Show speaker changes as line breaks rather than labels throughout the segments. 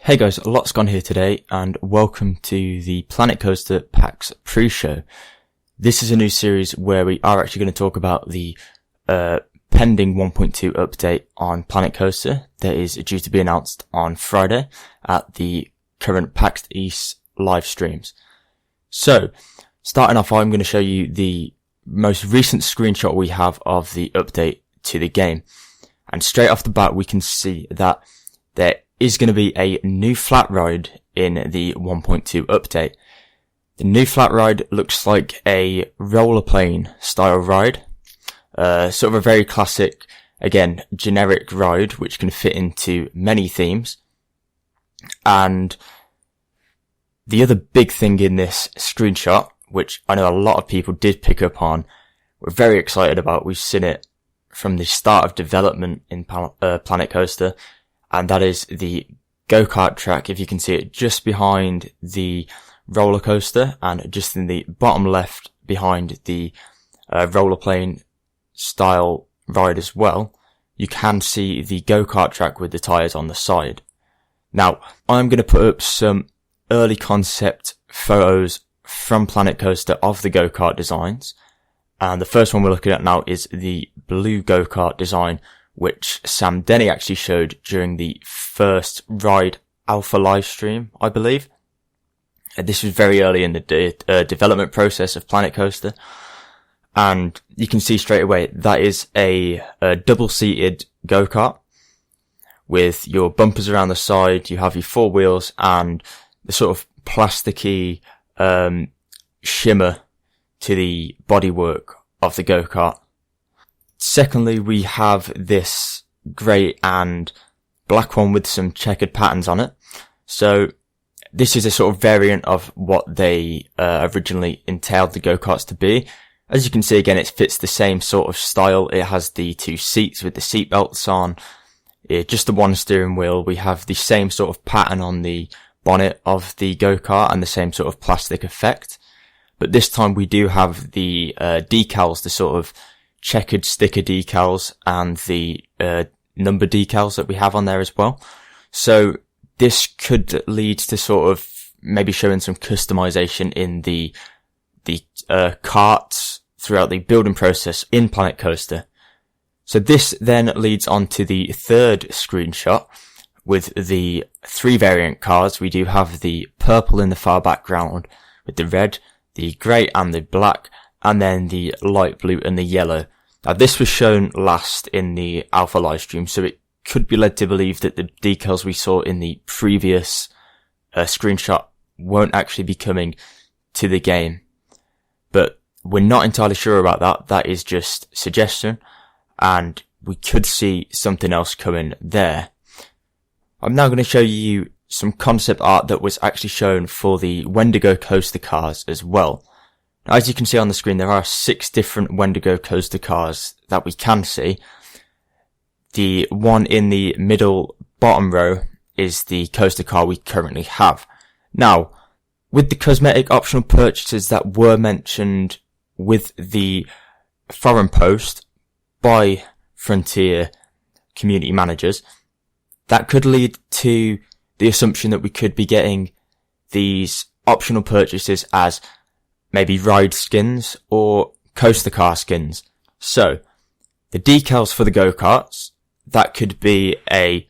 Hey guys, a lot's gone here today and welcome to the Planet Coaster PAX pre-show. This is a new series where we are actually going to talk about the pending 1.2 update on Planet Coaster that is due to be announced on Friday at the current PAX East live streams. So, starting off, I'm going to show you the most recent screenshot we have of the update to the game. And straight off the bat, we can see that there is going to be a new flat ride in the 1.2 update. The new flat ride looks like a rollerplane style ride. Sort of a very classic, again, generic ride which can fit into many themes. And the other big thing in this screenshot, which I know a lot of people did pick up on, we're very excited about. We've seen it from the start of development in Planet Coaster. And that is the Go Kart track, if you can see it just behind the roller coaster and just in the bottom left behind the rollerplane style ride as well. You can see the Go Kart track with the tyres on the side. Now, I'm going to put up some early concept photos from Planet Coaster of the Go Kart designs. And the first one we're looking at now is the blue Go Kart design, which Sam Denny actually showed during the first ride alpha live stream, I believe. This was very early in the development process of Planet Coaster. And you can see straight away that is a double-seated go-kart with your bumpers around the side. You have your four wheels and the sort of plasticky shimmer to the bodywork of the go-kart. Secondly, we have this grey and black one with some checkered patterns on it. So this is a sort of variant of what they originally entailed the go-karts to be. As you can see, again, it fits the same sort of style. It has the two seats with the seat belts on. Just the one steering wheel. We have the same sort of pattern on the bonnet of the go-kart and the same sort of plastic effect. But this time we do have the decals, the sort of checkered sticker decals and the number decals that we have on there as well. So this could lead to sort of maybe showing some customization in the karts throughout the building process in Planet Coaster. So this then leads on to the third screenshot with the three variant cars. We do have the purple in the far background with the red, the grey and the black, and then the light blue and the yellow. Now this was shown last in the alpha live stream, so it could be led to believe that the decals we saw in the previous screenshot won't actually be coming to the game. But we're not entirely sure about that. That is just suggestion, and we could see something else coming there. I'm now going to show you some concept art that was actually shown for the Wendigo coaster cars as well. As you can see on the screen, there are 6 different Wendigo coaster cars that we can see. The one in the middle bottom row is the coaster car we currently have. Now, with the cosmetic optional purchases that were mentioned with the forum post by Frontier community managers, that could lead to the assumption that we could be getting these optional purchases as maybe ride skins or coaster car skins. So, the decals for the go-karts, that could be a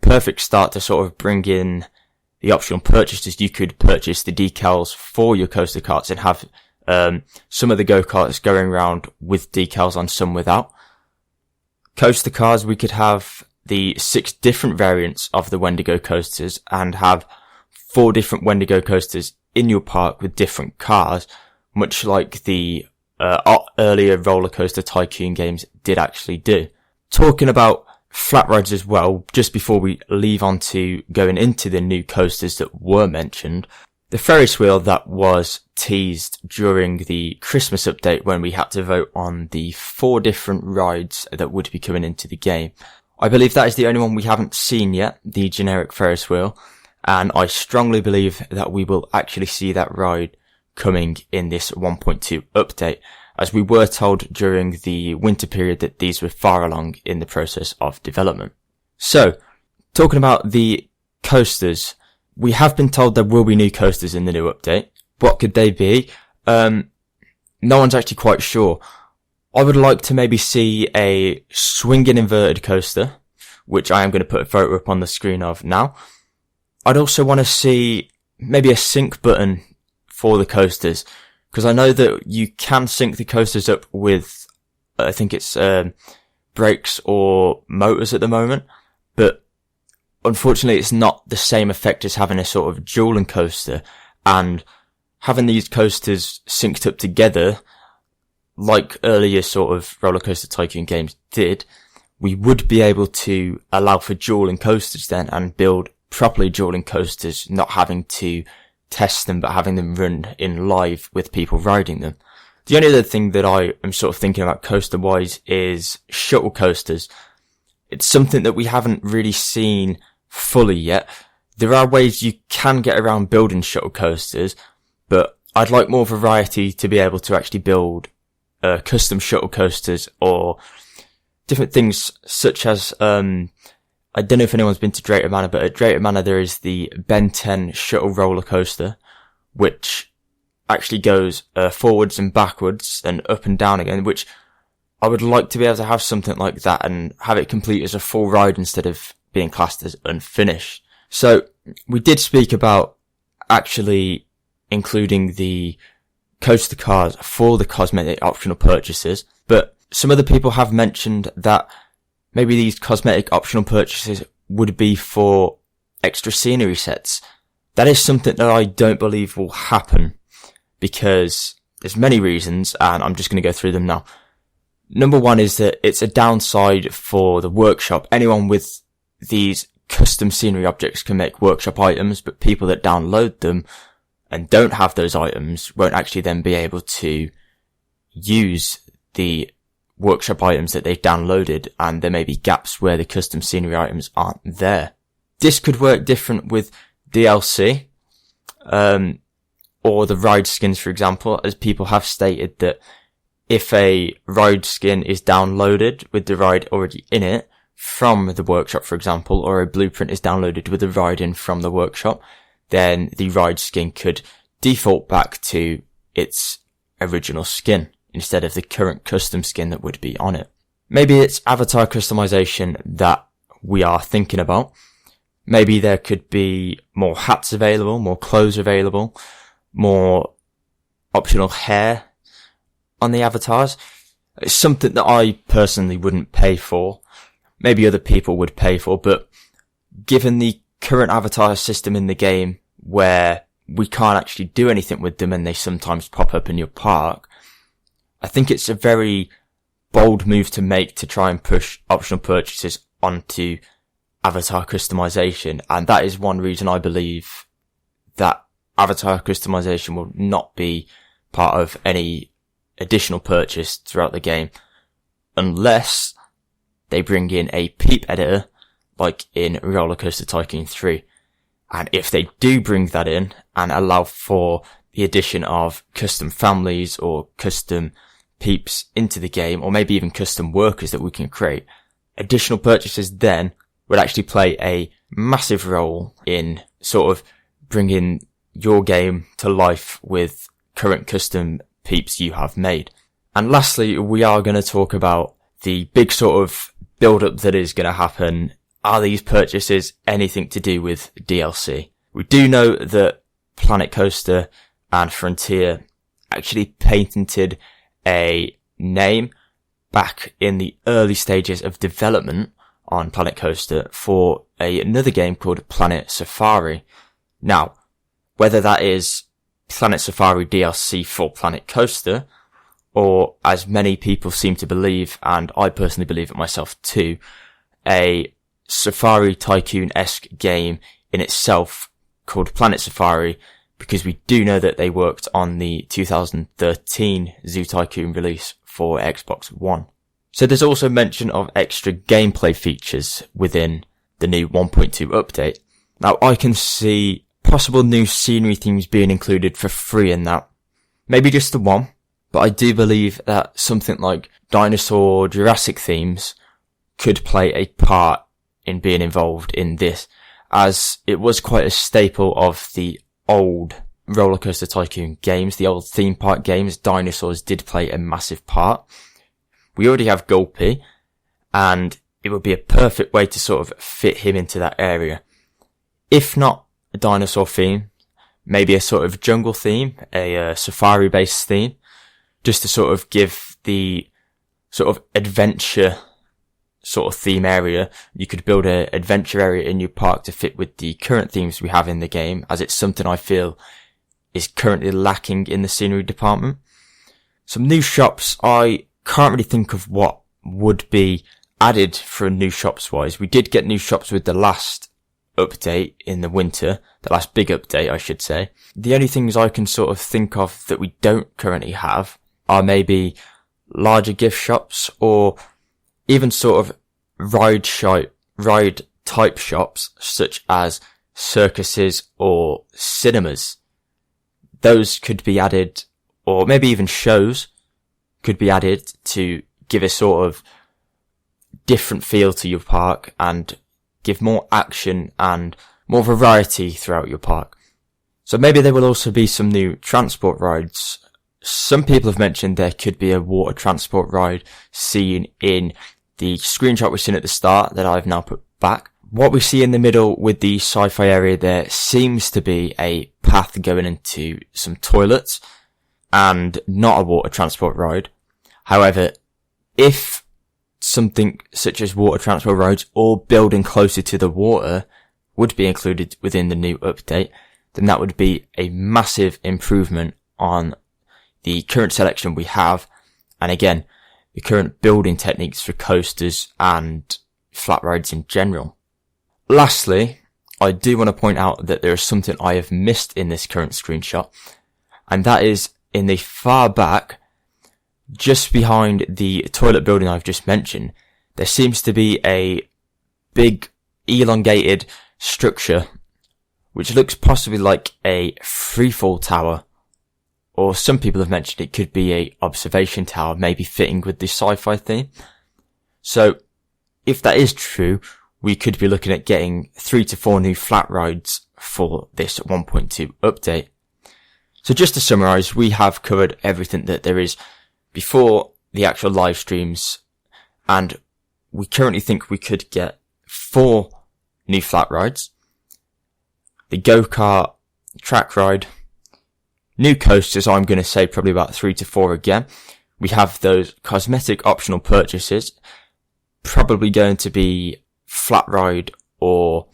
perfect start to sort of bring in the optional purchases. You could purchase the decals for your coaster karts and have some of the go-karts going around with decals on, some without. Coaster cars, we could have the 6 different variants of the Wendigo coasters and have 4 different Wendigo coasters in your park with different cars, much like the earlier Roller Coaster Tycoon games did actually do. Talking about flat rides as well, just before we leave on to going into the new coasters that were mentioned, the Ferris Wheel that was teased during the Christmas update when we had to vote on the 4 different rides that would be coming into the game. I believe that is the only one we haven't seen yet, the generic Ferris Wheel. And I strongly believe that we will actually see that ride coming in this 1.2 update, as we were told during the winter period that these were far along in the process of development. So, talking about the coasters. We have been told there will be new coasters in the new update. What could they be? No one's actually quite sure. I would like to maybe see a swinging inverted coaster, which I am going to put a photo up on the screen of now. I'd also want to see maybe a sync button for the coasters, because I know that you can sync the coasters up with, I think it's brakes or motors at the moment, but unfortunately it's not the same effect as having a sort of dueling coaster, and having these coasters synced up together, like earlier sort of roller coaster tycoon games did, we would be able to allow for dueling coasters then and build properly dueling coasters, not having to test them but having them run in live with people riding them. The only other thing that I am sort of thinking about coaster wise is shuttle coasters. It's something that we haven't really seen fully yet. There are ways you can get around building shuttle coasters, but I'd like more variety to be able to actually build custom shuttle coasters or different things such as, I don't know if anyone's been to Drayton Manor, but at Drayton Manor there is the Ben 10 shuttle roller coaster, which actually goes forwards and backwards and up and down again, which I would like to be able to have something like that and have it complete as a full ride instead of being classed as unfinished. So we did speak about actually including the coaster cars for the cosmetic optional purchases, but some other people have mentioned that maybe these cosmetic optional purchases would be for extra scenery sets. That is something that I don't believe will happen because there's many reasons, and I'm just going to go through them now. Number one is that it's a downside for the workshop. Anyone with these custom scenery objects can make workshop items, but people that download them and don't have those items won't actually then be able to use the workshop items that they've downloaded, and there may be gaps where the custom scenery items aren't there. This could work different with DLC, or the ride skins, for example, as people have stated that if a ride skin is downloaded with the ride already in it from the workshop, for example, or a blueprint is downloaded with the ride in from the workshop, then the ride skin could default back to its original skin instead of the current custom skin that would be on it. Maybe it's avatar customization that we are thinking about. Maybe there could be more hats available, more clothes available, more optional hair on the avatars. It's something that I personally wouldn't pay for. Maybe other people would pay for, but given the current avatar system in the game where we can't actually do anything with them and they sometimes pop up in your park, I think it's a very bold move to make to try and push optional purchases onto avatar customization, and that is one reason I believe that avatar customization will not be part of any additional purchase throughout the game unless they bring in a peep editor like in Roller Coaster Tycoon 3. And if they do bring that in and allow for the addition of custom families or custom peeps into the game, or maybe even custom workers that we can create, additional purchases then would actually play a massive role in sort of bringing your game to life with current custom peeps you have made. And lastly, we are going to talk about the big sort of build-up that is going to happen. Are these purchases anything to do with DLC? We do know that Planet Coaster and Frontier actually patented a name back in the early stages of development on Planet Coaster for another game called Planet Safari. Now, whether that is Planet Safari DLC for Planet Coaster, or as many people seem to believe, and I personally believe it myself too, a Safari Tycoon-esque game in itself called Planet Safari, because we do know that they worked on the 2013 Zoo Tycoon release for Xbox One. So there's also mention of extra gameplay features within the new 1.2 update. Now I can see possible new scenery themes being included for free in that. Maybe just the one, but I do believe that something like dinosaur or Jurassic themes could play a part in being involved in this. as it was quite a staple of the old Roller Coaster Tycoon games, the old theme park games. Dinosaurs did play a massive part. We already have Gulpy, and it would be a perfect way to sort of fit him into that area. If not a dinosaur theme, maybe a sort of jungle theme, a safari based theme, just to sort of give the sort of adventure sort of theme area. You could build an adventure area in your park to fit with the current themes we have in the game, as it's something I feel is currently lacking in the scenery department. Some new shops, I can't really think of what would be added for new shops wise. We did get new shops with the last update in the winter, the last big update I should say. The only things I can sort of think of that we don't currently have are maybe larger gift shops, or even sort of ride type shops such as circuses or cinemas. Those could be added, or maybe even shows could be added to give a sort of different feel to your park and give more action and more variety throughout your park. So maybe there will also be some new transport rides. Some people have mentioned there could be a water transport ride seen in the screenshot we've seen at the start that I've now put back. What we see in the middle with the sci-fi area there seems to be a path going into some toilets and not a water transport ride. However, if something such as water transport rides or building closer to the water would be included within the new update, then that would be a massive improvement on the current selection we have, and again, the current building techniques for coasters and flat rides in general. Lastly, I do want to point out that there is something I have missed in this current screenshot, and that is in the far back, just behind the toilet building I've just mentioned, there seems to be a big elongated structure which looks possibly like a freefall tower, or some people have mentioned it could be a observation tower, maybe fitting with the sci-fi theme. So if that is true, we could be looking at getting 3 to 4 new flat rides for this 1.2 update. So just to summarise, we have covered everything that there is before the actual live streams, and we currently think we could get 4 new flat rides, the Go Kart track ride, new coasters, I'm going to say probably about 3 to 4 again. We have those cosmetic optional purchases, probably going to be flat ride or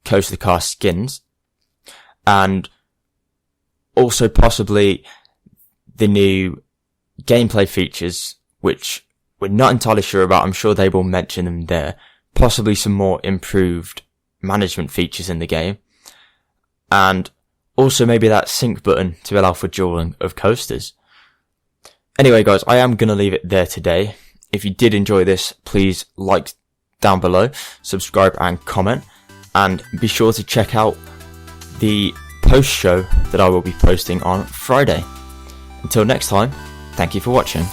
coaster car skins, and also possibly the new gameplay features, which we're not entirely sure about. I'm sure they will mention them there. Possibly some more improved management features in the game, and also maybe that sync button to allow for dueling of coasters. Anyway guys, I am going to leave it there today. If you did enjoy this, please like down below, subscribe and comment, and be sure to check out the post show that I will be posting on Friday. Until next time, thank you for watching.